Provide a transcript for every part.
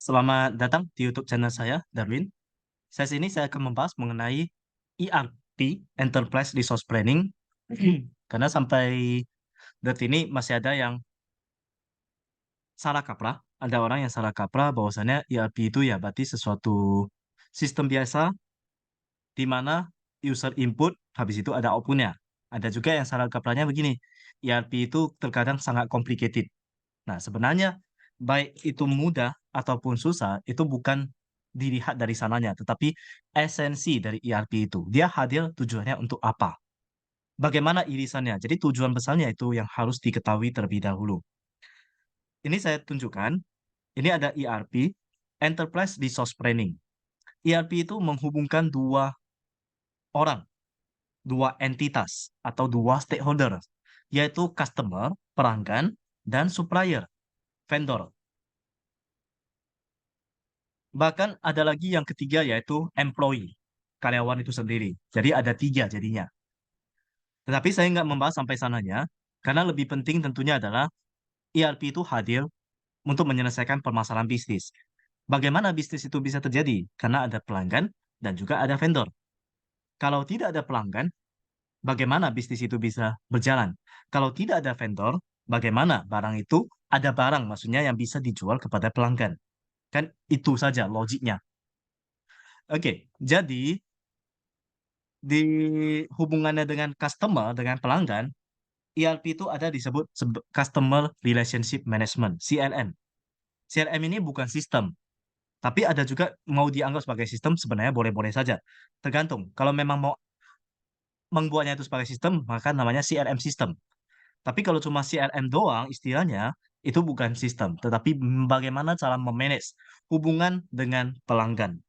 Selamat datang di YouTube channel saya, Darwin. Sesi ini saya akan membahas mengenai ERP, Enterprise Resource Planning, karena sampai detik ini masih ada yang salah kaprah. Ada orang yang salah kaprah bahwasannya ERP itu ya berarti sesuatu sistem biasa di mana user input, habis itu ada outputnya. Ada juga yang salah kaprahnya begini, ERP itu terkadang sangat complicated. Nah, sebenarnya baik itu mudah ataupun susah, itu bukan dilihat dari sananya, tetapi esensi dari ERP itu. Dia hadir tujuannya untuk apa? Bagaimana irisannya? Jadi tujuan besarnya itu yang harus diketahui terlebih dahulu. Ini saya tunjukkan, ini ada ERP, Enterprise Resource Planning. ERP itu menghubungkan dua orang, dua entitas, atau dua stakeholder, yaitu customer, pelanggan, dan supplier, vendor. Bahkan ada lagi yang ketiga yaitu employee, karyawan itu sendiri. Jadi ada tiga jadinya. Tetapi saya nggak membahas sampai sananya, karena lebih penting tentunya adalah ERP itu hadir untuk menyelesaikan permasalahan bisnis. Bagaimana bisnis itu bisa terjadi? Karena ada pelanggan dan juga ada vendor. Kalau tidak ada pelanggan, bagaimana bisnis itu bisa berjalan? Kalau tidak ada vendor, bagaimana barang itu ada barang maksudnya yang bisa dijual kepada pelanggan? Kan itu saja logiknya. Oke, jadi di hubungannya dengan customer, dengan pelanggan, ERP itu ada disebut Customer Relationship Management, CRM. CRM ini bukan sistem, tapi ada juga mau dianggap sebagai sistem sebenarnya boleh-boleh saja. Tergantung. Kalau memang mau membuatnya itu sebagai sistem, maka namanya CRM sistem. Tapi kalau cuma CRM doang istilahnya, itu bukan sistem, tetapi bagaimana cara memanage hubungan dengan pelanggan.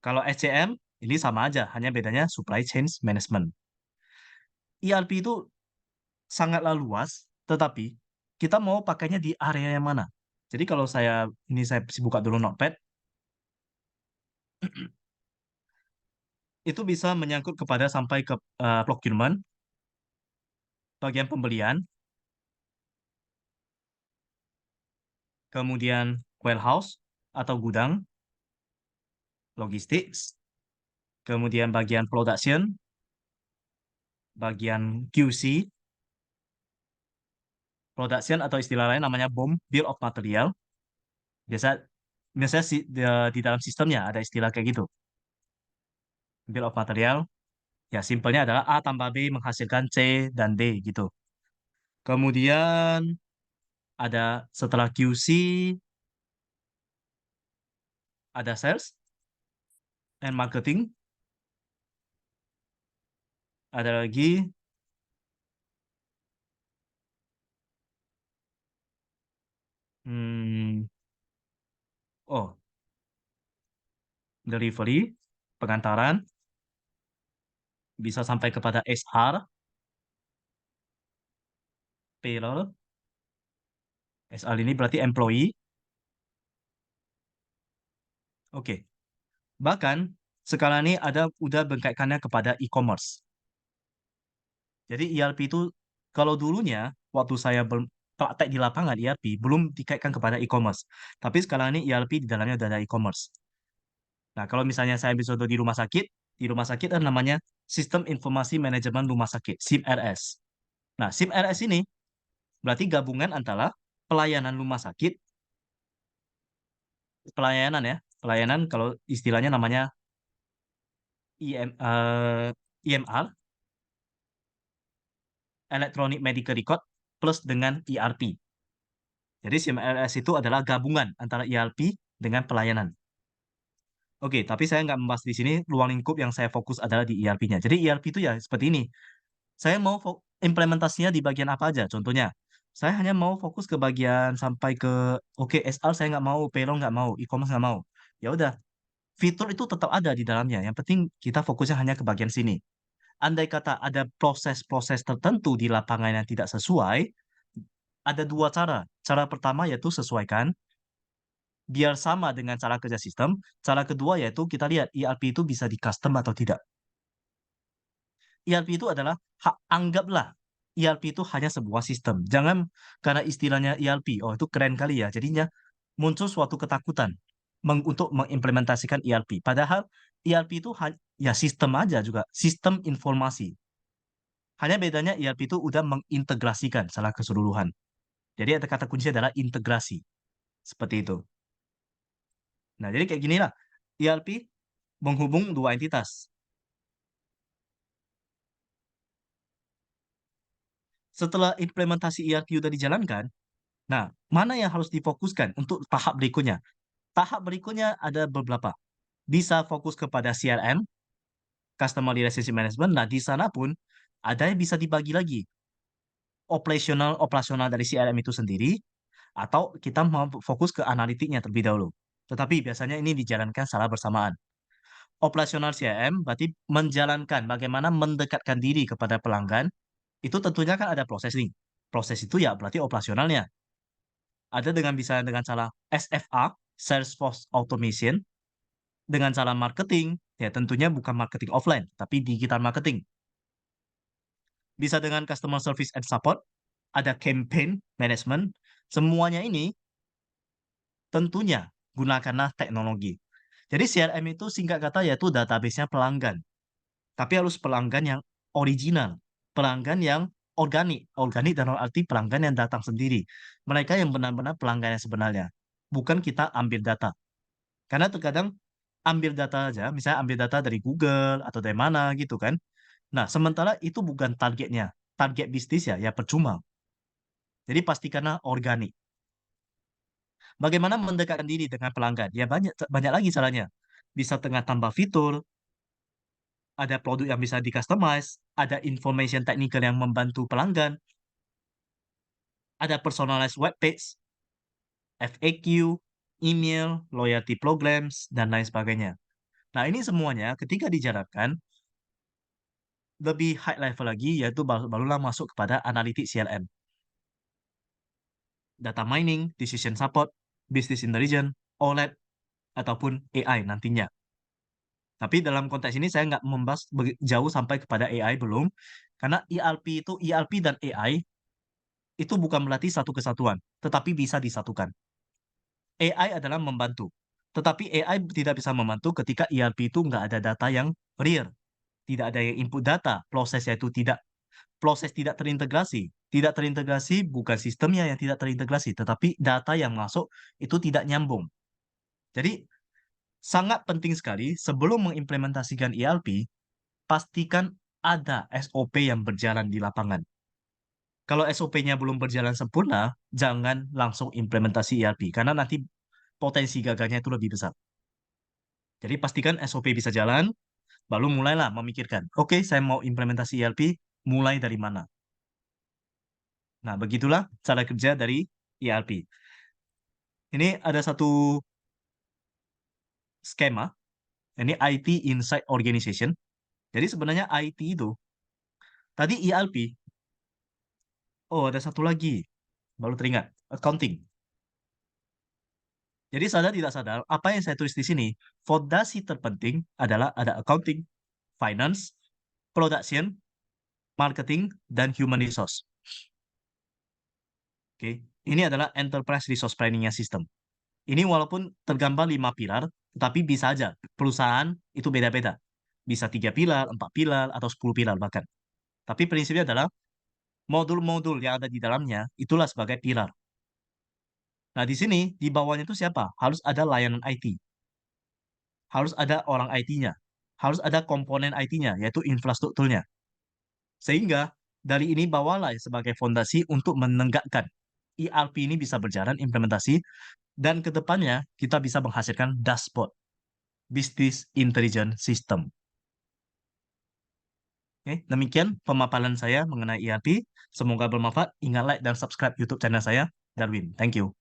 Kalau SCM, ini sama aja, hanya bedanya Supply Chain Management. ERP itu sangatlah luas, tetapi kita mau pakainya di area yang mana. Jadi kalau saya buka dulu Notepad, itu bisa menyangkut kepada sampai ke procurement, bagian pembelian, kemudian warehouse atau gudang, logistik, kemudian bagian production, bagian QC, production atau istilah lain namanya BOM, Bill of Material. Biasa biasanya di dalam sistemnya ada istilah kayak gitu. Bill of Material, ya simpelnya adalah A tambah B menghasilkan C dan D gitu. Kemudian ada setelah QC, ada sales and marketing, ada lagi hmm, oh delivery, pengantaran, bisa sampai kepada HR, payroll. SR ini berarti employee. Oke. Bahkan sekarang ini ada udah berkaitkannya kepada e-commerce. Jadi ERP itu kalau dulunya waktu saya praktek di lapangan ERP belum dikaitkan kepada e-commerce. Tapi sekarang ini ERP di dalamnya udah ada e-commerce. Nah, kalau misalnya saya ambil contoh di rumah sakit kan namanya Sistem Informasi Manajemen Rumah Sakit, SIMRS. Nah, SIMRS ini berarti gabungan antara pelayanan rumah sakit, pelayanan ya, pelayanan kalau istilahnya namanya IMR, Electronic Medical Record, plus dengan ERP. Jadi SIMRS itu adalah gabungan antara ERP dengan pelayanan. Oke, tapi saya nggak membahas di sini, ruang lingkup yang saya fokus adalah di ERP-nya. Jadi ERP itu ya seperti ini. Saya mau implementasinya di bagian apa aja? Contohnya, saya hanya mau fokus ke bagian sampai ke, oke, SR saya nggak mau, payroll nggak mau, e-commerce nggak mau. Ya udah, fitur itu tetap ada di dalamnya. Yang penting kita fokusnya hanya ke bagian sini. Andai kata ada proses-proses tertentu di lapangan yang tidak sesuai, ada dua cara. Cara pertama yaitu sesuaikan, biar sama dengan cara kerja sistem. Cara kedua yaitu kita lihat ERP itu bisa di custom atau tidak. ERP itu adalah anggaplah ERP itu hanya sebuah sistem. Jangan karena istilahnya ERP, oh itu keren kali ya. Jadinya muncul suatu ketakutan untuk mengimplementasikan ERP. Padahal ERP itu ya sistem aja juga, sistem informasi. Hanya bedanya ERP itu udah mengintegrasikan secara keseluruhan. Jadi ada kata kunci adalah integrasi. Seperti itu. Nah, jadi kayak gini lah. ERP menghubung dua entitas. Setelah implementasi ERP udah dijalankan, nah, mana yang harus difokuskan untuk tahap berikutnya? Tahap berikutnya ada beberapa. Bisa fokus kepada CRM, Customer Relationship Management. Nah, di sana pun ada yang bisa dibagi lagi. Operasional dari CRM itu sendiri, atau kita mau fokus ke analitiknya terlebih dahulu. Tetapi biasanya ini dijalankan secara bersamaan. Operasional CRM berarti menjalankan bagaimana mendekatkan diri kepada pelanggan, itu tentunya kan ada proses nih. Proses itu ya berarti operasionalnya. Ada dengan cara SFA, Salesforce Automation, dengan cara marketing, ya tentunya bukan marketing offline, tapi digital marketing. Bisa dengan customer service and support, ada campaign management, semuanya ini tentunya gunakanlah teknologi. Jadi CRM itu singkat kata yaitu database-nya pelanggan. Tapi harus pelanggan yang original, pelanggan yang organik. Organik dalam arti pelanggan yang datang sendiri. Mereka yang benar-benar pelanggan yang sebenarnya. Bukan kita ambil data. Karena terkadang ambil data aja, misalnya ambil data dari Google atau dari mana gitu kan. Nah, sementara itu bukan targetnya. Target bisnis ya percuma. Jadi pastikanlah organik. Bagaimana mendekatkan diri dengan pelanggan? Ya banyak banyak lagi caranya. Bisa tengah tambah fitur, ada produk yang bisa di-customize, ada information technical yang membantu pelanggan, ada personalized web page, FAQ, email, loyalty programs, dan lain sebagainya. Nah, ini semuanya ketika dijalankan, lebih high level lagi, yaitu barulah masuk kepada analitik CRM. Data mining, decision support, business intelligence, OLED, ataupun AI nantinya. Tapi dalam konteks ini saya nggak membahas jauh sampai kepada AI belum, karena ERP dan AI itu bukan berarti satu kesatuan, tetapi bisa disatukan. AI adalah membantu, tetapi AI tidak bisa membantu ketika ERP itu nggak ada data yang real, tidak ada yang input data, proses tidak terintegrasi. Tidak terintegrasi bukan sistemnya yang tidak terintegrasi, tetapi data yang masuk itu tidak nyambung. Jadi sangat penting sekali sebelum mengimplementasikan ERP, pastikan ada SOP yang berjalan di lapangan. Kalau SOP-nya belum berjalan sempurna, jangan langsung implementasi ERP, karena nanti potensi gagalnya itu lebih besar. Jadi pastikan SOP bisa jalan, baru mulailah memikirkan, oke, saya mau implementasi ERP, mulai dari mana? Nah, begitulah cara kerja dari ERP. Ini ada satu skema, ini IT Inside Organization. Jadi sebenarnya IT itu, tadi ERP, oh ada satu lagi, baru teringat, accounting. Jadi sadar tidak sadar, apa yang saya tulis di sini, fondasi terpenting adalah ada accounting, finance, production, marketing, dan human resource. Oke, ini adalah enterprise resource planning system. Ini walaupun tergambar 5 pilar, tapi bisa aja perusahaan itu beda-beda. Bisa 3 pilar, 4 pilar, atau 10 pilar bahkan. Tapi prinsipnya adalah modul-modul yang ada di dalamnya itulah sebagai pilar. Nah, di sini di bawahnya itu siapa? Harus ada layanan IT. Harus ada orang IT-nya. Harus ada komponen IT-nya, yaitu infrastrukturnya. Sehingga dari ini bawalah sebagai fondasi untuk menegakkan ERP ini bisa berjalan implementasi dan ke depannya kita bisa menghasilkan dashboard Business Intelligence System. Oke, demikian pemaparan saya mengenai ERP. Semoga bermanfaat. Ingat like dan subscribe YouTube channel saya, Darwin. Thank you.